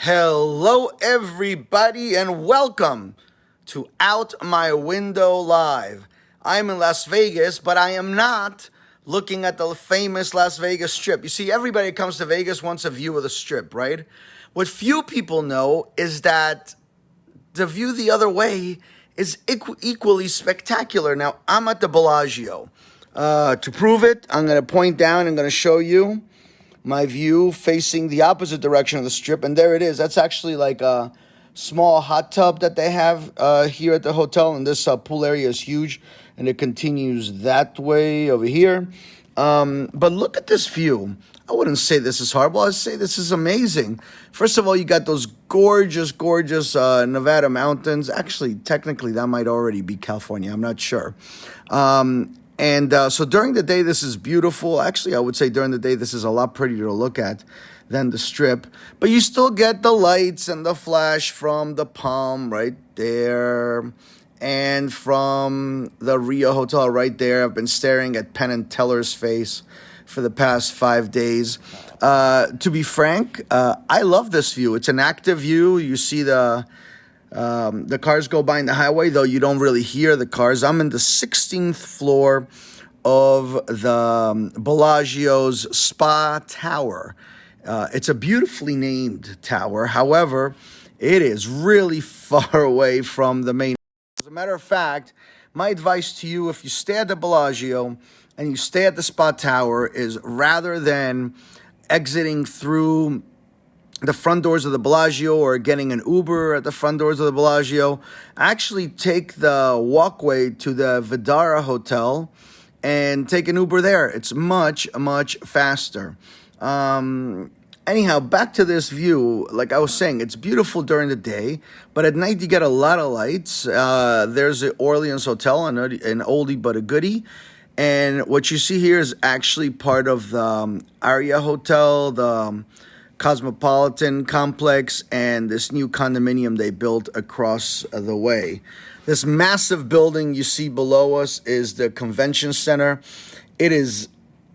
Hello, everybody, and welcome to Out My Window Live. I'm in Las Vegas, but I am not looking at the famous Las Vegas Strip. You see, everybody comes to Vegas wants a view of the Strip, right? What few people know is that the view the other way is equally spectacular. Now, I'm at the Bellagio. To prove it, I'm going to point down and going to show you my view facing the opposite direction of the Strip, and there it is. That's actually like a small hot tub that they have here at the hotel, and this pool area is huge, and it continues that way over here. But look at this view. I wouldn't say this is horrible. I'd say this is amazing. First of all, you got those gorgeous Nevada mountains. Actually, technically, that might already be California. I'm not sure. So during the day, this is beautiful. Actually, I would say during the day, this is a lot prettier to look at than the Strip. But you still get the lights and the flash from the Palm right there and from the Rio Hotel right there. I've been staring at Penn and Teller's face for the past 5 days. To be frank, I love this view. It's an active view. You see the cars go by in the highway, though you don't really hear the cars. I'm in the 16th floor of the Bellagio's Spa Tower. It's a beautifully named tower. However, it is really far away from the main. As a matter of fact, my advice to you, if you stay at the Bellagio and you stay at the Spa Tower, is rather than exiting through the front doors of the Bellagio or getting an Uber at the front doors of the Bellagio, actually take the walkway to the Vidara Hotel and take an Uber there. It's much faster. Anyhow, back to this view. Like I was saying, it's beautiful during the day, but at night you get a lot of lights. There's the Orleans Hotel, an oldie but a goodie. And what you see here is actually part of the Aria Hotel, the Cosmopolitan Complex, and this new condominium they built across the way. This massive building you see below us is the convention center. It is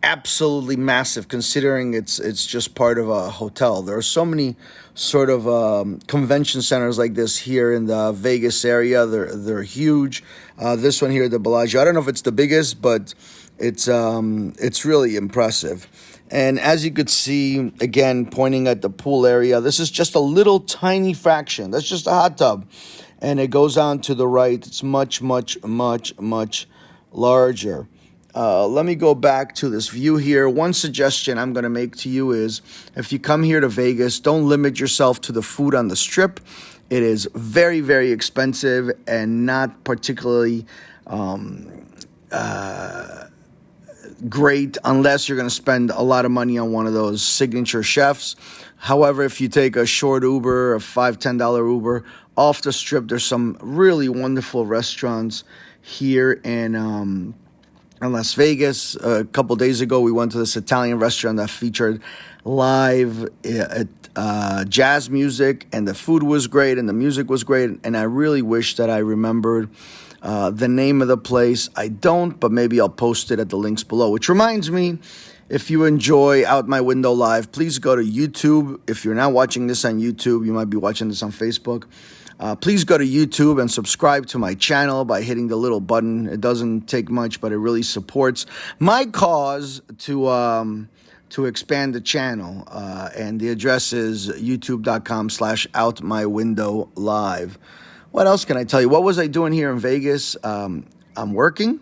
absolutely massive considering it's just part of a hotel. There are so many sort of convention centers like this here in the Vegas area. They're huge. This one here at the Bellagio, I don't know if it's the biggest, but it's really impressive. And as you could see, again, pointing at the pool area, this is just a little tiny fraction. That's just a hot tub. And it goes on to the right. It's much larger. Let me go back to this view here. One suggestion I'm going to make to you is, if you come here to Vegas, don't limit yourself to the food on the Strip. It is very expensive and not particularly great unless you're going to spend a lot of money on one of those signature chefs. However, if you take a short Uber, a $5-10 Uber off the Strip, there's some really wonderful restaurants here in Las Vegas. A couple days ago, we went to this Italian restaurant that featured live jazz music, and the food was great and the music was great, and I really wish that I remembered the name of the place. I don't, but maybe I'll post it at the links below. Which reminds me, if you enjoy Out My Window Live, please go to YouTube. If you're not watching this on YouTube, you might be watching this on Facebook. Please go to YouTube and subscribe to my channel by hitting the little button. It doesn't take much, but it really supports my cause to expand the channel. And the address is youtube.com/outmywindowlive. What else can I tell you? What was I doing here in Vegas? I'm working.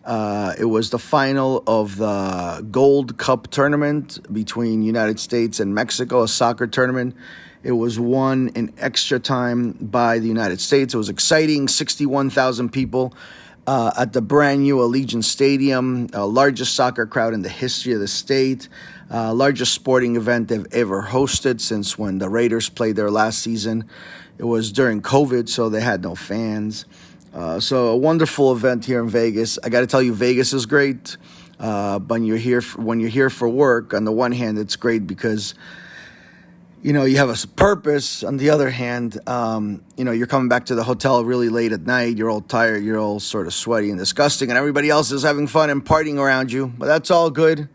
It was the final of the Gold Cup tournament between United States and Mexico, a soccer tournament. It was won in extra time by the United States. It was exciting. 61,000 people at the brand new Allegiant Stadium, largest soccer crowd in the history of the state, largest sporting event they've ever hosted since when the Raiders played there last season. It was during COVID, so they had no fans. So a wonderful event here in Vegas. I got to tell you, Vegas is great. But when you're here for work, on the one hand, it's great because you have a purpose. On the other hand, you're coming back to the hotel really late at night. You're all tired. You're all sort of sweaty and disgusting, and everybody else is having fun and partying around you. But that's all good.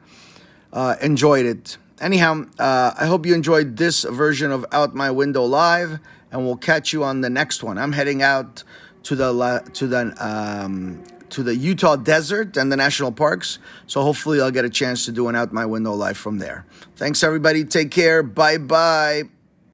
Enjoyed it. anyhow, I hope you enjoyed this version of Out My Window Live, and we'll catch you on the next one. I'm heading out to the Utah desert and the national parks, so hopefully I'll get a chance to do an Out My Window Live from there. Thanks, everybody. Take care. Bye-bye.